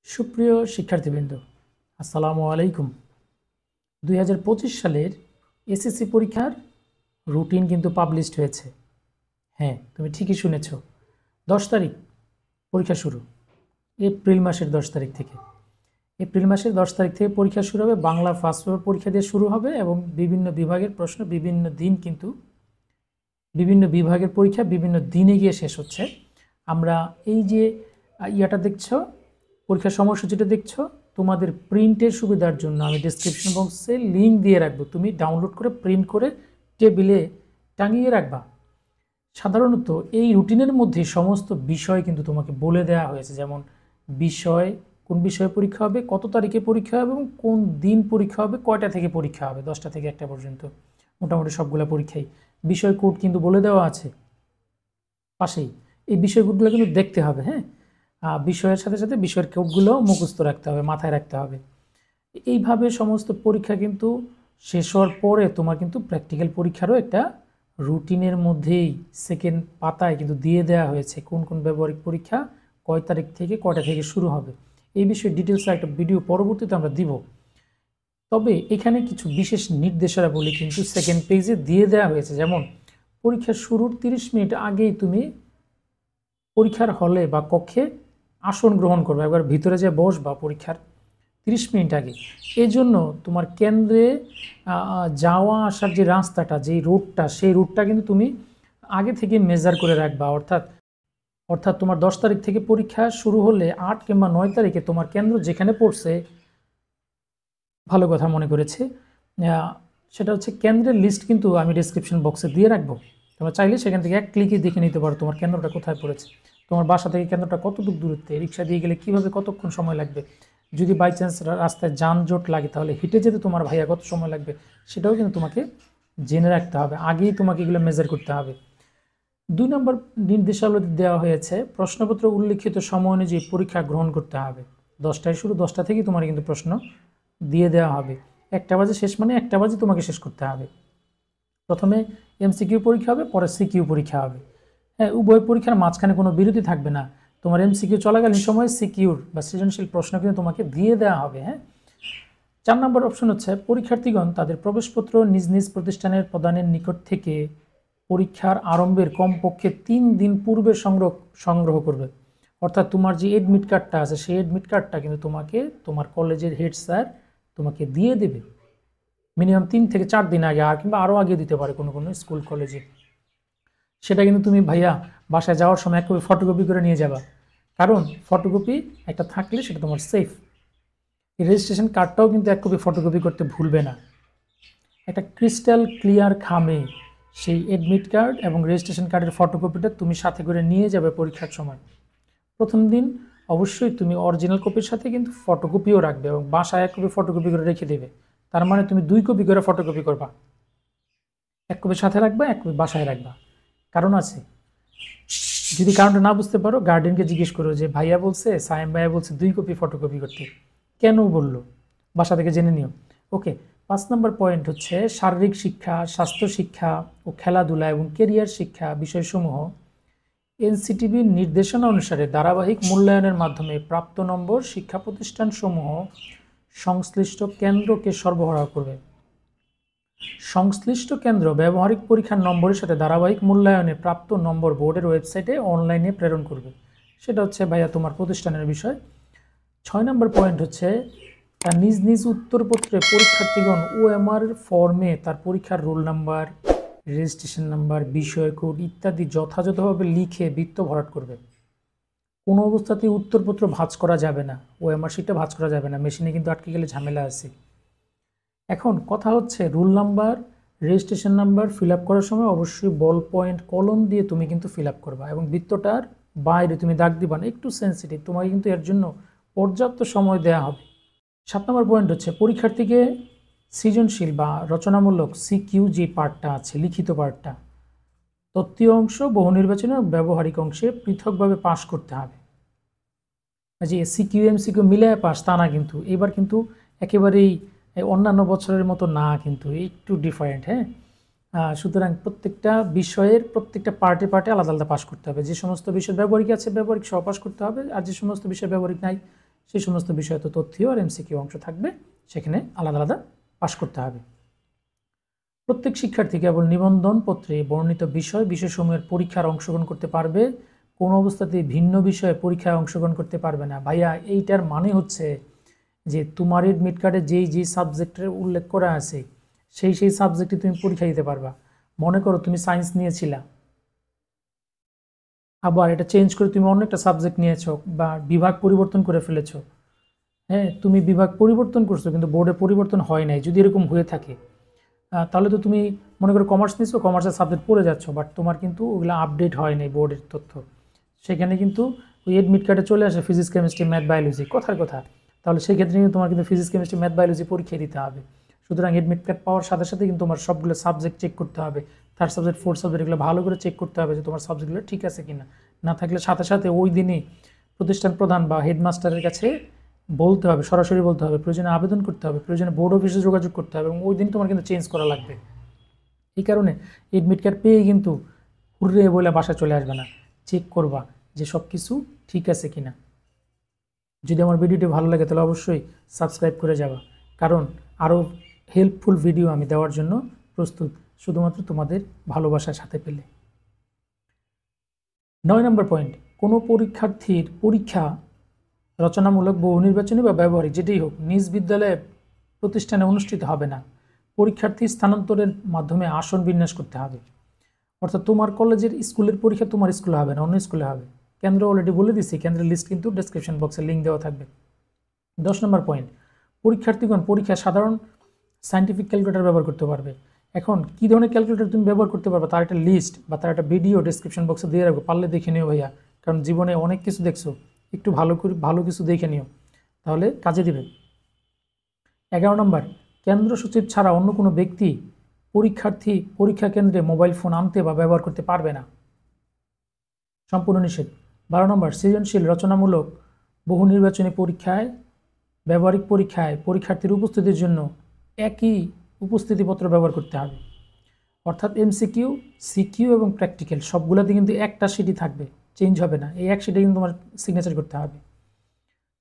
সুপ্রিয় শিক্ষার্থীবৃন্দ, আসসালামু আলাইকুম। 2025 সালের এসএসসি পরীক্ষার রুটিন কিন্তু পাবলিশড হয়েছে। হ্যাঁ, তুমি ঠিকই শুনেছ। 10 তারিখ পরীক্ষা শুরু, এপ্রিল মাসের 10 তারিখ থেকে। এপ্রিল মাসের 10 তারিখ থেকে পরীক্ষা শুরু হবে। বাংলা ফার্স্ট পেপার পরীক্ষা দিয়ে শুরু হবে এবং বিভিন্ন বিভাগের প্রশ্ন বিভিন্ন দিন, কিন্তু বিভিন্ন বিভাগের পরীক্ষা বিভিন্ন দিনে গিয়ে শেষ হচ্ছে। আমরা এই যে ইয়াটা দেখছো, পরীক্ষার সময়সূচিটা দেখছো, তোমাদের প্রিন্টের সুবিধার জন্য আমি ডেসক্রিপশন বক্সে লিঙ্ক দিয়ে রাখবো। তুমি ডাউনলোড করে প্রিন্ট করে টেবিলে টাঙিয়ে রাখবা। সাধারণত এই রুটিনের মধ্যে সমস্ত বিষয় কিন্তু তোমাকে বলে দেওয়া হয়েছে, যেমন বিষয়, কোন বিষয়ে পরীক্ষা হবে, কত তারিখে পরীক্ষা হবে এবং কোন দিন পরীক্ষা হবে, কয়টা থেকে পরীক্ষা হবে, 10টা থেকে 1টা পর্যন্ত মোটামুটি সবগুলো পরীক্ষাই। বিষয় কোড কিন্তু বলে দেওয়া আছে পাশেই। এই বিষয় কোডগুলো কিন্তু দেখতে হবে। হ্যাঁ, বিষয়ের সাথে সাথে বিষয়ের কোডগুলো মুখস্থ রাখতে হবে, মাথায় রাখতে হবে। এইভাবে সমস্ত পরীক্ষা কিন্তু শেষ হওয়ার পরে তোমার কিন্তু প্র্যাকটিক্যাল পরীক্ষারও একটা রুটিনের মধ্যেই সেকেন্ড পাতায় কিন্তু দিয়ে দেওয়া হয়েছে কোন কোন ব্যবহারিক পরীক্ষা কয় তারিখ থেকে কয়টা থেকে শুরু হবে। এই বিষয়ে ডিটেলসে একটা ভিডিও পরবর্তীতে আমরা দিব। তবে এখানে কিছু বিশেষ নির্দেশনাবলী কিন্তু সেকেন্ড পেজে দিয়ে দেওয়া হয়েছে, যেমন পরীক্ষার শুরুর 30 মিনিট আগেই তুমি পরীক্ষার হলে বা কক্ষে আসন গ্রহণ করবে, একবার ভিতরে যে বসবা পরীক্ষার 30 মিনিট আগে। এই জন্য তোমার কেন্দ্রে যাওয়া আসার যে রাস্তাটা, যেই রুটটা, সেই রুটটা কিন্তু তুমি আগে থেকে মেজার করে রাখবা। অর্থাৎ তোমার 10 তারিখ থেকে পরীক্ষা শুরু হলে 8 কিংবা 9 তারিখে তোমার কেন্দ্র যেখানে পড়ছে, ভালো কথা মনে করেছে, সেটা হচ্ছে কেন্দ্রের লিস্ট কিন্তু আমি ডেসক্রিপশন বক্সে দিয়ে রাখবো। তোমরা চাইলে সেখান থেকে এক ক্লিকে দেখে নিতে পারো তোমার কেন্দ্রটা কোথায় পড়েছে, তোমার বাসা থেকে কেন্দ্রটা কতটুকু দূরত্বে, রিক্সা দিয়ে গেলে কীভাবে কতক্ষণ সময় লাগবে, যদি বাই চান্স রাস্তায় যানজট লাগে তাহলে হেঁটে যেতে তোমার ভাইয়া কত সময় লাগবে, সেটাও কিন্তু তোমাকে জেনে রাখতে হবে। আগেই তোমাকে এগুলো মেজার করতে হবে। 2 নম্বর নির্দেশাবলী দেওয়া হয়েছে, প্রশ্নপত্র উল্লিখিত সময় অনুযায়ী পরীক্ষা গ্রহণ করতে হবে। 10টায় শুরু, 10টা থেকেই তোমার কিন্তু প্রশ্ন দিয়ে দেওয়া হবে। 1টা বাজে শেষ, মানে 1টা বাজে তোমাকে শেষ করতে হবে। প্রথমে এমসিকিউ পরীক্ষা হবে, পরে সিকিউ পরীক্ষা হবে। হ্যাঁ, উভয় পরীক্ষার মাঝখানে কোনো বিরতি থাকবে না। তোমার এমসিকিউ চলাকালীন সময়ে সিকিউর বা সৃজনশীল প্রশ্ন কিন্তু তোমাকে দিয়ে দেওয়া হবে। হ্যাঁ, 4 নম্বর অপশন হচ্ছে, পরীক্ষার্থীগণ তাদের প্রবেশপত্র নিজ নিজ প্রতিষ্ঠানের প্রদানের নিকট থেকে পরীক্ষার আরম্ভের কমপক্ষে 3 দিন পূর্বে সংগ্রহ করবে। অর্থাৎ তোমার যে এডমিট কার্ডটা আছে, সেই এডমিট কার্ডটা কিন্তু তোমাকে তোমার কলেজের হেড স্যার তোমাকে দিয়ে দেবে মিনিমাম 3 থেকে 4 দিন আগে, আর কিংবা আরও আগে দিতে পারে কোনো কোনো স্কুল কলেজে। সেটা কিন্তু তুমি ভাইয়া বাসায় যাওয়ার সময় 1 কপি ফটোকপি করে নিয়ে যাবা, কারণ ফটোকপি একটা থাকলে সেটা তোমার সেফ। এই রেজিস্ট্রেশন কার্ডটাও কিন্তু 1 কপি ফটোকপি করতে ভুলবে না। একটা ক্রিস্টাল ক্লিয়ার খামে সেই অ্যাডমিট কার্ড এবং রেজিস্ট্রেশন কার্ডের ফটোকপিটা তুমি সাথে করে নিয়ে যাবে পরীক্ষার সময়। প্রথম দিন অবশ্যই তুমি অরিজিনাল কপির সাথে কিন্তু ফটোকপিও রাখবে এবং বাসায় 1 কপি ফটোকপি করে রেখে দেবে। তার মানে তুমি 2 কপি করে ফটোকপি করবা, 1 কপি সাথে রাখবা, 1 কপি বাসায় রাখবা। কারণ আছে, যদি কারণটা না বুঝতে পারো গার্ডিয়ানকে জিজ্ঞেস করো যে ভাইয়া বলছে, সায়েম ভাইয়া বলছে 2 কপি ফটোকপি করতে, কেন বললো, বাসা থেকে জেনে নিও। ওকে, 5 নম্বর পয়েন্ট হচ্ছে, শারীরিক শিক্ষা, স্বাস্থ্য শিক্ষা ও খেলাধুলা এবং কেরিয়ার শিক্ষা বিষয়সমূহ এনসিটিভির নির্দেশনা অনুসারে ধারাবাহিক মূল্যায়নের মাধ্যমে প্রাপ্ত নম্বর শিক্ষা প্রতিষ্ঠানসমূহ সংশ্লিষ্ট কেন্দ্রকে সরবরাহ করবে। সংশ্লিষ্ট কেন্দ্র ব্যবহারিক পরীক্ষার নম্বরের সাথে ধারাবাহিক মূল্যায়নে প্রাপ্ত নম্বর বোর্ডের ওয়েবসাইটে অনলাইনে প্রেরণ করবে। সেটা হচ্ছে ভাইয়া তোমার প্রতিষ্ঠানের বিষয়। 6 নম্বর পয়েন্ট হচ্ছে, তার নিজ নিজ উত্তরপত্রে পরীক্ষার্থীগণ ওএমআর ফর্মে তার পরীক্ষার রোল নাম্বার, রেজিস্ট্রেশন নাম্বার, বিষয় কোড ইত্যাদি যথাযথভাবে লিখে বৃত্ত ভরাট করবে। কোনো অবস্থাতেই উত্তরপত্র ভাঁজ করা যাবে না, ওএমআর শিটটা ভাঁজ করা যাবে না, মেশিনে কিন্তু আটকে গেলে ঝামেলা আছে। এখন কথা হচ্ছে, roll number, registration number fill up করার সময় অবশ্যই বল পয়েন্ট কলম দিয়ে তুমি কিন্তু ফিল আপ করবা এবং বৃত্তটার বাইরে তুমি দাগ দিবা না, একটু সেন্সিটিভ, তোমাকে কিন্তু এর জন্য পর্যাপ্ত সময় দেওয়া হবে। 7 নম্বর পয়েন্ট হচ্ছে, পরীক্ষার্থীকে সৃজনশীল বা রচনামূলক সিকিউ যে পার্টটা আছে, লিখিত পার্টটা, তত্ত্বীয় অংশ, বহু নির্বাচনী ও ব্যবহারিক অংশে পৃথকভাবে পাশ করতে হবে। যে সিকিউ এমসিকিউ মিলে পাস তা না, কিন্তু এবার কিন্তু একেবারেই অন্যান্য বছরের মতো না, কিন্তু একটু ডিফারেন্ট। হ্যাঁ, সুতরাং প্রত্যেকটা বিষয়ের প্রত্যেকটা পার্টে আলাদা আলাদা পাস করতে হবে। যে সমস্ত বিষয় ব্যবহারিক আছে ব্যবহারিক সহ পাস করতে হবে, আর যে সমস্ত বিষয় ব্যবহারিক নাই সেই সমস্ত বিষয় তো তথ্য আর এমসিকিউ অংশ থাকবে, সেখানে আলাদা আলাদা পাশ করতে হবে। প্রত্যেক শিক্ষার্থী কেবল নিবন্ধন পত্রে বর্ণিত বিষয়সমূহের পরীক্ষার অংশগ্রহণ করতে পারবে, কোনো অবস্থাতেই ভিন্ন বিষয়ে পরীক্ষায় অংশগ্রহণ করতে পারবে না। ভাইয়া এইটার মানে হচ্ছে যে তোমার এডমিট কার্ডে যেই সাবজেক্টের উল্লেখ করা আছে সেই সাবজেক্টে তুমি পরীক্ষা দিতে পারবা। মনে করো তুমি সায়েন্স নিয়েছিলা, আবার এটা চেঞ্জ করে তুমি অন্য একটা সাবজেক্ট নিয়েছো বা বিভাগ পরিবর্তন করে ফেলেছো। হ্যাঁ, তুমি বিভাগ পরিবর্তন করছো কিন্তু বোর্ডে পরিবর্তন হয় নাই, যদি এরকম হয়ে থাকে তাহলে তো তুমি মনে করো কমার্স নিচ্ছো, কমার্সের সাবজেক্ট পড়ে যাচ্ছ, বাট তোমার কিন্তু ওগুলো আপডেট হয় নাই বোর্ডের তথ্য, সেখানে কিন্তু ওই এডমিট কার্ডে চলে আসে ফিজিক্স কেমিস্ট্রি ম্যাথ বায়োলজি, কথার কথা। তাহলে সেই ক্ষেত্রে কিন্তু তোমার কিন্তু ফিজিক্স কেমিস্ট্রি ম্যাথ বায়োলজি পরীক্ষা দিতে হবে। সুতরাং এডমিট কার্ড পাওয়ার সাথে সাথে কিন্তু তোমার সবগুলো সাবজেক্ট চেক করতে হবে, থার্ড সাবজেক্ট ফোর্থ সাবজেক্ট এগুলো ভালো করে চেক করতে হবে যে তোমার সাবজেক্টগুলো ঠিক আছে কিনা। না থাকলে সাথে সাথে ওই দিনই প্রতিষ্ঠান প্রধান বা হেডমাস্টারের কাছে বলতে হবে, সরাসরি বলতে হবে, প্রয়োজনে আবেদন করতে হবে, প্রয়োজনে বোর্ড অফিসে যোগাযোগ করতে হবে, এবং ওই দিন তোমার কিন্তু চেঞ্জ করা লাগবে। এই কারণে এডমিট কার্ড পেয়ে কিন্তু হুররে বলে বাসায় চলে আসবে না, চেক করবা যে সব কিছু ঠিক আছে কিনা। যদি আমার ভিডিওটি ভালো লাগে তাহলে অবশ্যই সাবস্ক্রাইব করে যাবা, কারণ আরও হেল্পফুল ভিডিও আমি দেওয়ার জন্য প্রস্তুত, শুধুমাত্র তোমাদের ভালোবাসার সাথে পেলে। 9 নম্বর পয়েন্ট, কোনো পরীক্ষার্থীর পরীক্ষা রচনামূলক, বহু নির্বাচনী বা ব্যবহারিক যেটাই হোক নিজ বিদ্যালয়ে প্রতিষ্ঠানে অনুষ্ঠিত হবে না। পরীক্ষার্থী স্থানান্তরের মাধ্যমে আসন বিন্যাস করতে হবে। অর্থাৎ তোমার কলেজের স্কুলের পরীক্ষা তোমার স্কুলে হবে না, অন্য স্কুলে হবে। কেন্দ্র অলরেডি বলে দিচ্ছি, কেন্দ্রের লিস্ট কিন্তু ডেসক্রিপশন বক্সে লিঙ্ক দেওয়া থাকবে। 10 নম্বর পয়েন্ট, পরীক্ষার্থীগণ পরীক্ষায় সাধারণ সায়েন্টিফিক ক্যালকুলেটর ব্যবহার করতে পারবে। এখন কী ধরনের ক্যালকুলেটর তুমি ব্যবহার করতে পারবে তার একটা লিস্ট বা তার একটা ভিডিও ডেসক্রিপশন বক্সে দিয়ে রাখবো, পারলে দেখে নিও ভাইয়া, কারণ জীবনে অনেক কিছু দেখছো, একটু ভালো কিছু দেখে নিও, তাহলে কাজে দিবে। 11 নম্বর, কেন্দ্র সচিব ছাড়া অন্য কোনো ব্যক্তি পরীক্ষার্থী পরীক্ষা কেন্দ্রে মোবাইল ফোন আনতে বা ব্যবহার করতে পারবে না, সম্পূর্ণ নিষেধ। 12 নম্বর, সৃজনশীল, রচনামূলক, বহু নির্বাচনী পরীক্ষায়, ব্যবহারিক পরীক্ষায় পরীক্ষার্থীর উপস্থিতির জন্য একই উপস্থিতিপত্র ব্যবহার করতে হবে। অর্থাৎ এমসিকিউ, সিকিউ এবং প্র্যাকটিক্যাল সবগুলোতে কিন্তু একটা সিটই থাকবে, চেঞ্জ হবে না, এই এক সিটে কিন্তু তোমার সিগনেচার করতে হবে।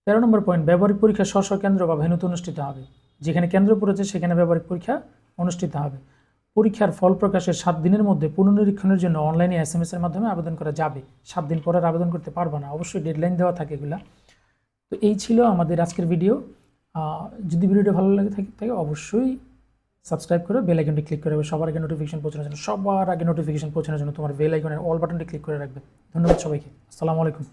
13 নম্বর পয়েন্ট, ব্যবহারিক পরীক্ষা স্ব কেন্দ্র বা ভেন্যুতে অনুষ্ঠিত হবে। যেখানে কেন্দ্র পড়েছে সেখানে ব্যবহারিক পরীক্ষা অনুষ্ঠিত হবে। পরীক্ষার ফল প্রকাশের 7 দিনের মধ্যে পুনর্নিরীক্ষণের জন্য অনলাইনে SMS-এর মাধ্যমে আবেদন করা যাবে। 7 দিন পরে আবেদন করতে পারবে না, অবশ্যই ডেডলাইন দেওয়া থাকে এগুলা। তো এই ছিল আমাদের আজকের ভিডিও। যদি ভিডিওটা ভালো লাগে থাকে অবশ্যই সাবস্ক্রাইব করে বেল আইকনটি ক্লিক করে রাখবে, সবার আগে নোটিফিকেশন পৌঁছানোর জন্য তোমার বেল আইকনের অল বাটনটি ক্লিক করে রাখবে। ধন্যবাদ সবাইকে, আসসালামু আলাইকুম।